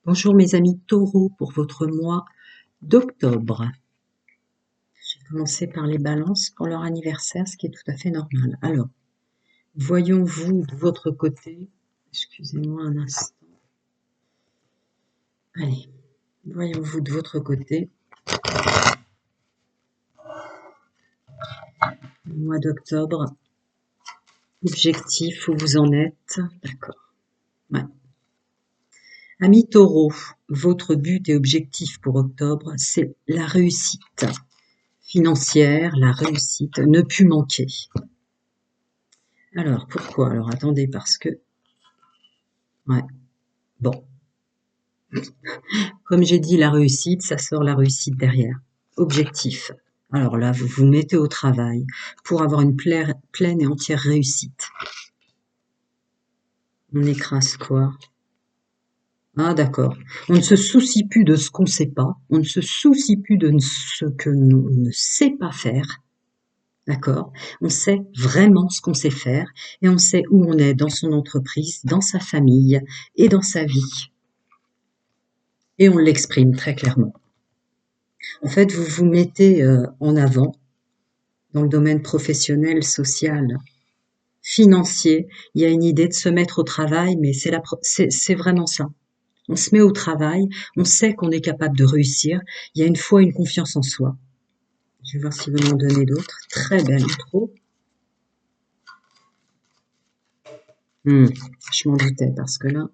Bonjour mes amis taureaux pour votre mois d'octobre. J'ai commencé par les balances pour leur anniversaire, ce qui est tout à fait normal. Alors, voyons-vous de votre côté, excusez-moi un instant, allez, voyons-vous de votre côté, le mois d'octobre, objectif, où vous en êtes, d'accord, ouais. Amis taureaux, votre but et objectif pour octobre, c'est la réussite financière, la réussite, ne plus manquer. Alors, pourquoi? Alors, attendez, parce que, ouais, bon, comme j'ai dit, la réussite, ça sort la réussite derrière. Objectif. Alors là, vous vous mettez au travail pour avoir une pleine et entière réussite. On écrase quoi? Ah, d'accord. On ne se soucie plus de ce qu'on ne sait pas. On ne se soucie plus de ce que l'on ne sait pas faire. D'accord? On sait vraiment ce qu'on sait faire et on sait où on est dans son entreprise, dans sa famille et dans sa vie. Et on l'exprime très clairement. En fait, vous vous mettez en avant dans le domaine professionnel, social, financier. Il y a une idée de se mettre au travail, mais c'est vraiment ça. On se met au travail, on sait qu'on est capable de réussir. Il y a une foi, une confiance en soi. Je vais voir si vous m'en donnez d'autres. Très belle intro. Je m'en doutais parce que là,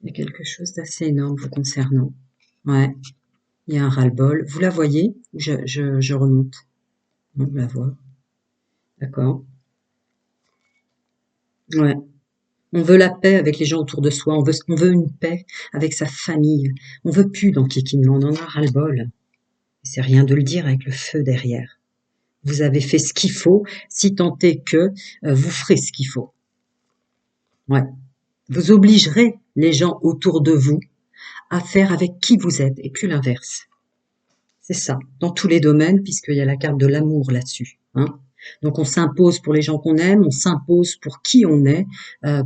il y a quelque chose d'assez énorme vous concernant. Ouais, il y a un ras-le-bol. Vous la voyez? Je remonte. On la voit. D'accord. Ouais. On veut la paix avec les gens autour de soi. On veut une paix avec sa famille. On veut plus d'enquiquinement. On en a ras-le-bol. C'est rien de le dire avec le feu derrière. Vous avez fait ce qu'il faut, si tant est que vous ferez ce qu'il faut. Ouais. Vous obligerez les gens autour de vous à faire avec qui vous êtes et plus l'inverse. C'est ça, dans tous les domaines, puisqu'il y a la carte de l'amour là-dessus. Hein. Donc on s'impose pour les gens qu'on aime, on s'impose pour qui on est,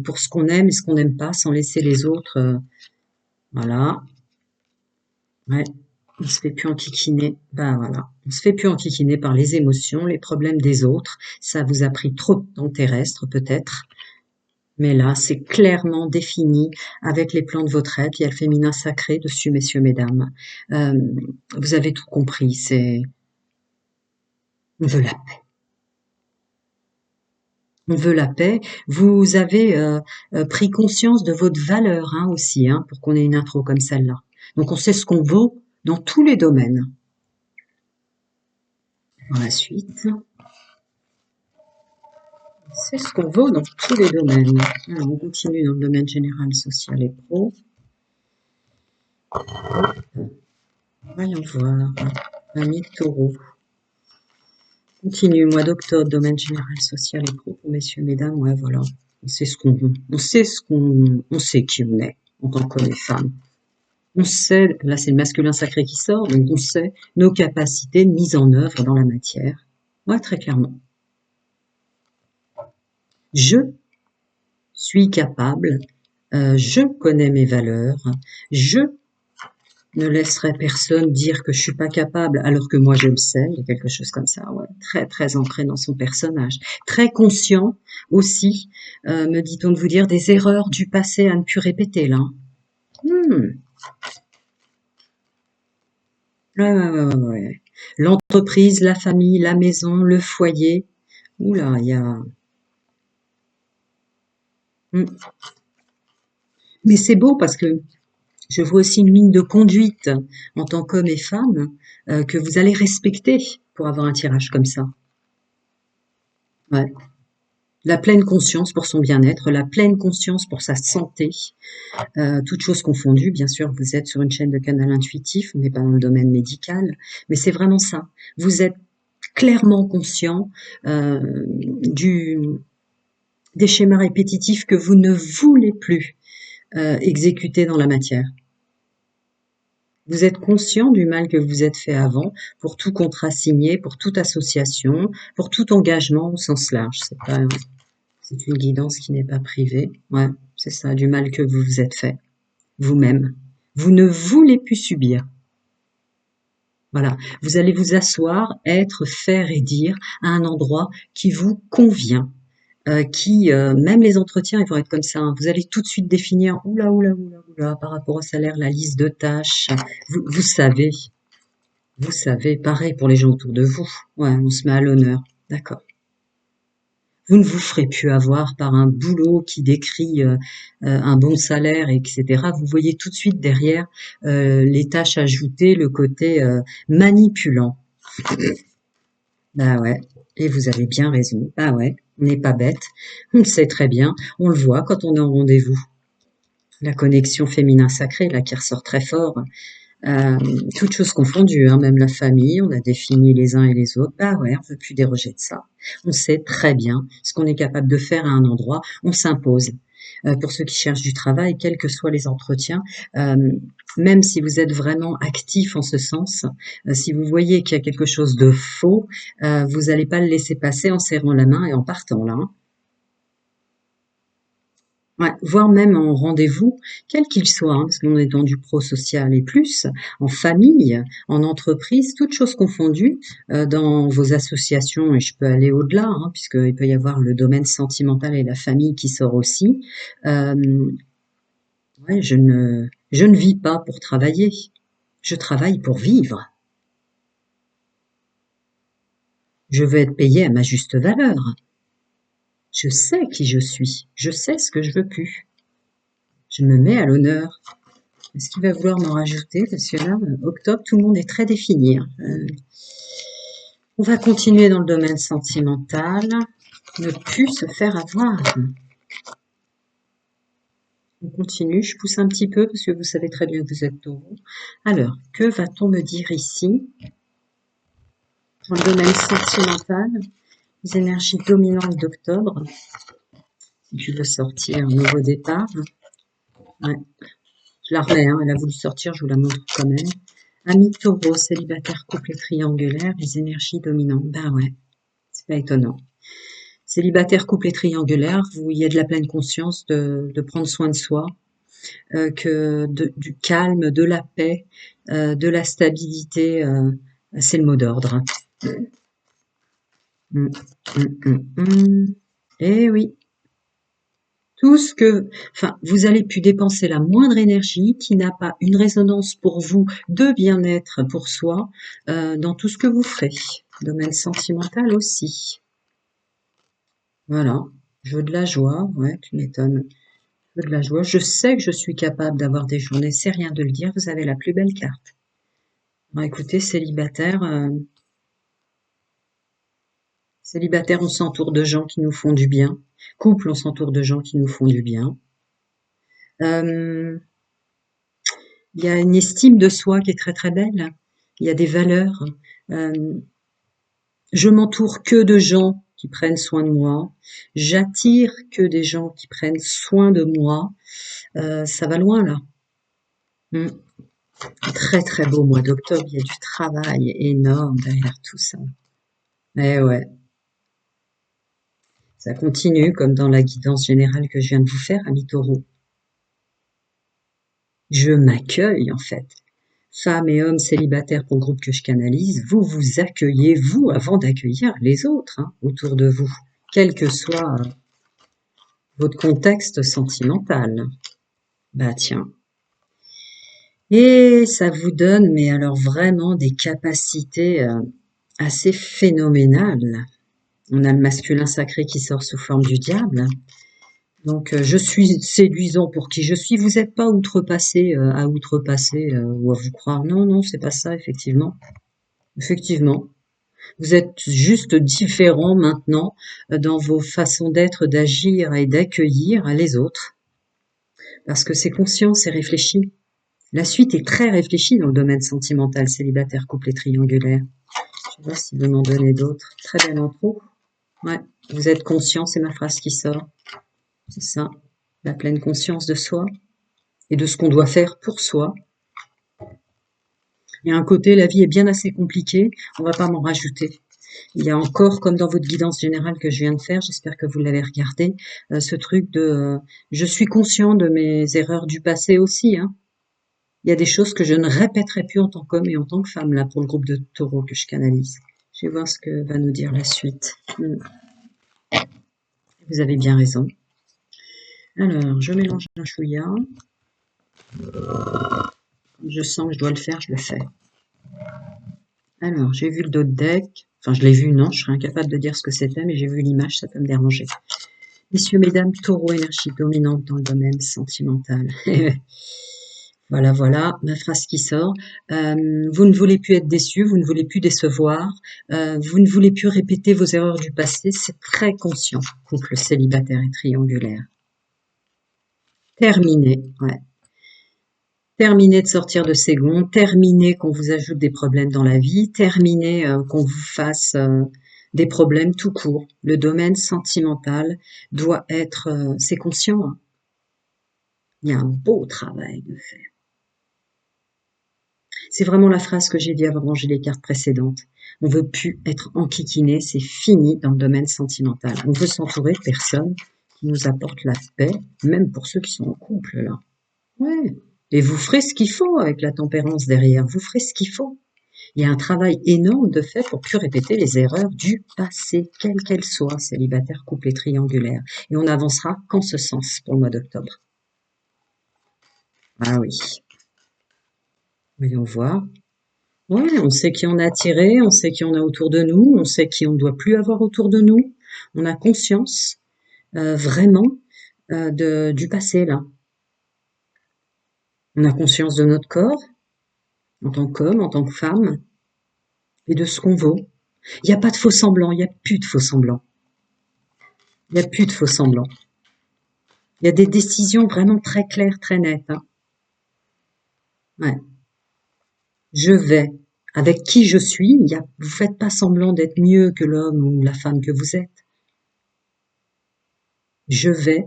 pour ce qu'on aime et ce qu'on n'aime pas, sans laisser les autres. Voilà. Ouais. On se fait plus enquiquiner. Ben voilà. On se fait plus enquiquiner par les émotions, les problèmes des autres. Ça vous a pris trop de temps terrestre, peut-être. Mais là, c'est clairement défini avec les plans de votre être. Il y a le féminin sacré dessus, messieurs, mesdames. Vous avez tout compris. On veut la paix. On veut la paix. Vous avez pris conscience de votre valeur hein, aussi, hein, pour qu'on ait une intro comme celle-là. Donc on sait ce qu'on vaut dans tous les domaines. Dans la suite, on sait ce qu'on vaut dans tous les domaines. Alors on continue dans le domaine général, social et pro. Voyons voir. Ami taureau. Continue, mois d'octobre, domaine général, social et pro pour messieurs, mesdames. Ouais, voilà. On sait ce qu'on veut. On sait qui on est en tant qu'homme et femme. On sait, là c'est le masculin sacré qui sort, donc on sait nos capacités de mise en œuvre dans la matière. Ouais, très clairement. Je suis capable, je connais mes valeurs, je ne laisserai personne dire que je suis pas capable alors que moi je le sais, il y a quelque chose comme ça, ouais, très très ancré dans son personnage, très conscient aussi, me dit-on de vous dire, des erreurs du passé à ne plus répéter là. Ouais. L'entreprise, la famille, la maison, le foyer. Oula, il y a. Mais c'est beau parce que je vois aussi une ligne de conduite en tant qu'homme et femme que vous allez respecter pour avoir un tirage comme ça. Ouais. La pleine conscience pour son bien-être, la pleine conscience pour sa santé, toutes choses confondues. Bien sûr, vous êtes sur une chaîne de canal intuitif, on n'est pas dans le domaine médical, mais c'est vraiment ça. Vous êtes clairement conscient des schémas répétitifs que vous ne voulez plus exécuter dans la matière. Vous êtes conscient du mal que vous êtes fait avant pour tout contrat signé, pour toute association, pour tout engagement au sens large. C'est une guidance qui n'est pas privée. Ouais, c'est ça, du mal que vous vous êtes fait vous-même. Vous ne voulez plus subir. Voilà, vous allez vous asseoir, être, faire et dire à un endroit qui vous convient, même les entretiens, ils vont être comme ça, hein. Vous allez tout de suite définir, oula, oula, oula, oula, par rapport au salaire, la liste de tâches. Vous savez, pareil pour les gens autour de vous. Ouais, on se met à l'honneur, d'accord. Vous ne vous ferez plus avoir par un boulot qui décrit un bon salaire, etc. Vous voyez tout de suite derrière les tâches ajoutées, le côté manipulant. Bah ouais, et vous avez bien raison. Bah ouais, on n'est pas bête, on le sait très bien, on le voit quand on est en rendez-vous. La connexion féminin sacré, là, qui ressort très fort, toutes choses confondues, hein, même la famille, on a défini les uns et les autres. Bah ouais, on veut plus déroger de ça. On sait très bien ce qu'on est capable de faire à un endroit, on s'impose. Pour ceux qui cherchent du travail, quels que soient les entretiens, même si vous êtes vraiment actif en ce sens, si vous voyez qu'il y a quelque chose de faux, vous n'allez pas le laisser passer en serrant la main et en partant là, hein. Ouais, voire même en rendez-vous, quel qu'il soit, hein, parce qu'on est dans du pro-social et plus, en famille, en entreprise, toutes choses confondues, dans vos associations, et je peux aller au-delà, hein, puisqu'il peut y avoir le domaine sentimental et la famille qui sort aussi. Euh, ouais, je ne vis pas pour travailler, je travaille pour vivre. Je veux être payé à ma juste valeur. Je sais qui je suis, je sais ce que je veux plus. Je me mets à l'honneur. Est-ce qu'il va vouloir m'en rajouter? Parce que là, octobre, tout le monde est très défini, hein. On va continuer dans le domaine sentimental. Ne plus se faire avoir. On continue, je pousse un petit peu parce que vous savez très bien que vous êtes taureau. Alors, que va-t-on me dire ici? Dans le domaine sentimental, les énergies dominantes d'octobre. Si tu veux sortir un nouveau départ. Ouais. Je la remets, hein, elle a voulu sortir, je vous la montre quand même. Ami taureau, célibataire, couple triangulaire, les énergies dominantes. Ben ouais, c'est pas étonnant. Célibataire, couple et triangulaire, il y a de la pleine conscience de prendre soin de soi, du calme, de la paix, de la stabilité, c'est le mot d'ordre. Eh oui, vous allez plus dépenser la moindre énergie qui n'a pas une résonance pour vous de bien-être pour soi dans tout ce que vous ferez. Domaine sentimental aussi. Voilà, je veux de la joie, ouais, tu m'étonnes. Je veux de la joie. Je sais que je suis capable d'avoir des journées, c'est rien de le dire, vous avez la plus belle carte. Bon, écoutez, célibataire, on s'entoure de gens qui nous font du bien. Couple, on s'entoure de gens qui nous font du bien. Il y a une estime de soi qui est très très belle. Il y a des valeurs. Je m'entoure que de gens qui prennent soin de moi. J'attire que des gens qui prennent soin de moi. Ça va loin là. Très très beau mois d'octobre. Il y a du travail énorme derrière tout ça. Eh ouais. Ça continue comme dans la guidance générale que je viens de vous faire, ami taureau. Je m'accueille en fait. Femmes et hommes célibataires pour le groupe que je canalise, vous vous accueillez vous avant d'accueillir les autres, hein, autour de vous, quel que soit votre contexte sentimental. Bah tiens. Et ça vous donne, mais alors vraiment des capacités assez phénoménales. On a le masculin sacré qui sort sous forme du diable. Donc, je suis séduisant pour qui je suis. Vous n'êtes pas outrepassé à outrepasser ou à vous croire. Non, non, c'est pas ça, effectivement. Effectivement. Vous êtes juste différent maintenant dans vos façons d'être, d'agir et d'accueillir les autres. Parce que c'est conscient, c'est réfléchi. La suite est très réfléchie dans le domaine sentimental, célibataire, couple et triangulaire. Je vais voir si vous m'en donnez d'autres. Très belle intro. Ouais, vous êtes conscient, c'est ma phrase qui sort. C'est ça, la pleine conscience de soi et de ce qu'on doit faire pour soi. Il y a un côté, la vie est bien assez compliquée, on va pas m'en rajouter. Il y a encore, comme dans votre guidance générale que je viens de faire, j'espère que vous l'avez regardé, ce truc de je suis conscient de mes erreurs du passé aussi, hein. Il y a des choses que je ne répéterai plus en tant qu'homme et en tant que femme, là, pour le groupe de taureaux que je canalise. Je vais voir ce que va nous dire la suite. Vous avez bien raison. Alors, je mélange un chouïa. Je sens que je dois le faire, je le fais. Alors, j'ai vu le dos de deck. Enfin, je l'ai vu, non, je serais incapable de dire ce que c'était, mais j'ai vu l'image, ça peut me déranger. Messieurs, mesdames, taureau, énergie dominante dans le domaine sentimental. Voilà, voilà, ma phrase qui sort. Vous ne voulez plus être déçu, vous ne voulez plus décevoir, vous ne voulez plus répéter vos erreurs du passé. C'est très conscient, couple célibataire et triangulaire. Terminé, ouais. Terminé de sortir de ses gonds, terminé qu'on vous ajoute des problèmes dans la vie, terminé qu'on vous fasse des problèmes tout court. Le domaine sentimental doit être, c'est conscient, hein. Il y a un beau travail de faire. C'est vraiment la phrase que j'ai dit avant de ranger les cartes précédentes. On veut plus être enquiquiné, c'est fini dans le domaine sentimental. On veut s'entourer de personnes qui nous apportent la paix, même pour ceux qui sont en couple, là. Ouais. Et vous ferez ce qu'il faut avec la tempérance derrière. Vous ferez ce qu'il faut. Il y a un travail énorme de fait pour plus répéter les erreurs du passé, quelles qu'elles soient, célibataires, couple et triangulaires. Et on avancera qu'en ce sens pour le mois d'octobre. Ah oui. Voyons voir. Ouais, on sait qui on a attiré, on sait qui on a autour de nous, on sait qui on ne doit plus avoir autour de nous. On a conscience vraiment du passé là. On a conscience de notre corps en tant qu'homme, en tant que femme, et de ce qu'on vaut. Il n'y a pas de faux semblants, il n'y a plus de faux semblants. Il n'y a plus de faux semblants. Il y a des décisions vraiment très claires, très nettes, hein. Ouais. Je vais avec qui je suis. Vous faites pas semblant d'être mieux que l'homme ou la femme que vous êtes. Je vais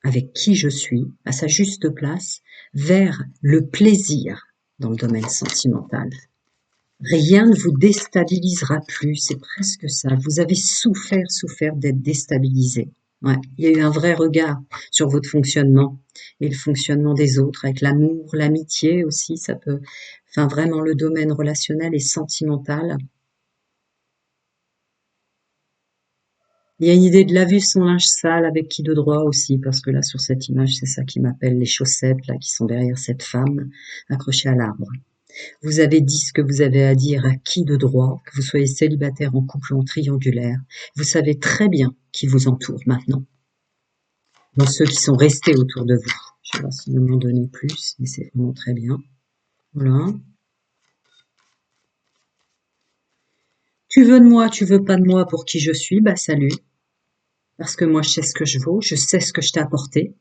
avec qui je suis, à sa juste place, vers le plaisir dans le domaine sentimental. Rien ne vous déstabilisera plus, c'est presque ça. Vous avez souffert d'être déstabilisé. Ouais, il y a eu un vrai regard sur votre fonctionnement et le fonctionnement des autres, avec l'amour, l'amitié aussi, ça peut, enfin vraiment le domaine relationnel et sentimental. Il y a une idée de laver son linge sale avec qui de droit aussi, parce que là, sur cette image, c'est ça qui m'appelle les chaussettes, là, qui sont derrière cette femme, accrochée à l'arbre. Vous avez dit ce que vous avez à dire à qui de droit, que vous soyez célibataire, en couple ou en triangulaire. Vous savez très bien qui vous entoure maintenant. Dans ceux qui sont restés autour de vous. Je vais voir s'ils m'en donner plus, mais c'est vraiment très bien. Voilà. Tu veux de moi, tu veux pas de moi pour qui je suis, bah salut. Parce que moi, je sais ce que je vaux, je sais ce que je t'ai apporté,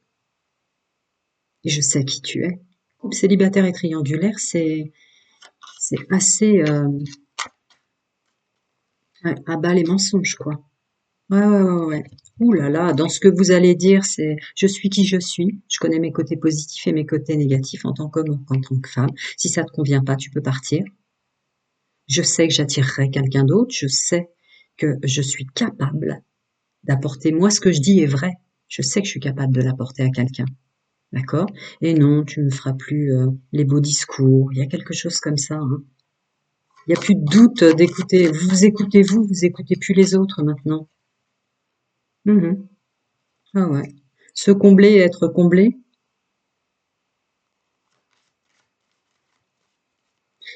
et je sais qui tu es. Couple célibataire et triangulaire, c'est assez ouais, à bas les mensonges, quoi. Ouais, ouais, ouais, ouais. Ouh là là, dans ce que vous allez dire, c'est je suis qui je suis, je connais mes côtés positifs et mes côtés négatifs en tant qu'homme ou en tant que femme. Si ça te convient pas, tu peux partir. Je sais que j'attirerai quelqu'un d'autre, je sais que je suis capable d'apporter, moi ce que je dis est vrai, je sais que je suis capable de l'apporter à quelqu'un, d'accord? Et non, tu me feras plus les beaux discours, il y a quelque chose comme ça, hein. Il n'y a plus de doute d'écouter, vous écoutez plus les autres maintenant. Mhm. Ah ouais. Se combler et être comblé.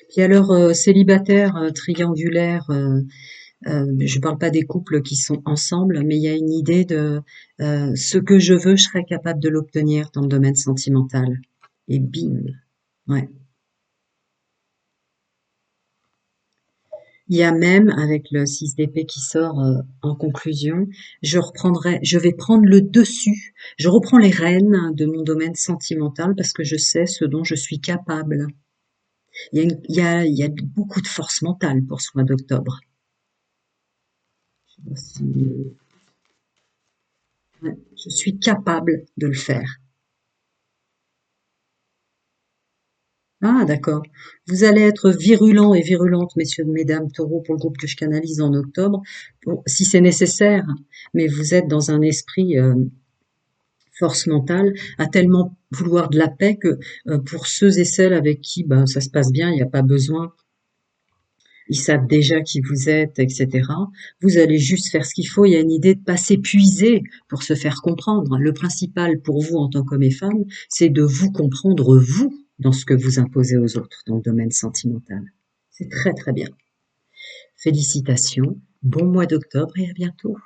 Puis alors, célibataire, triangulaire, je parle pas des couples qui sont ensemble, mais il y a une idée de ce que je veux, je serais capable de l'obtenir dans le domaine sentimental. Et bim, ouais. Il y a même, avec le 6 d'épée qui sort en conclusion, je vais prendre le dessus, je reprends les rênes de mon domaine sentimental parce que je sais ce dont je suis capable. Il y a beaucoup de force mentale pour ce mois d'octobre. Ouais, je suis capable de le faire. Ah, d'accord. Vous allez être virulent et virulente, messieurs et mesdames taureaux, pour le groupe que je canalise en octobre, si c'est nécessaire, mais vous êtes dans un esprit force mentale à tellement vouloir de la paix que pour ceux et celles avec qui ça se passe bien, il n'y a pas besoin, ils savent déjà qui vous êtes, etc. Vous allez juste faire ce qu'il faut. Il y a une idée de pas s'épuiser pour se faire comprendre. Le principal pour vous en tant qu'homme et femme, c'est de vous comprendre vous dans ce que vous imposez aux autres dans le domaine sentimental. C'est très très bien. Félicitations, bon mois d'octobre et à bientôt.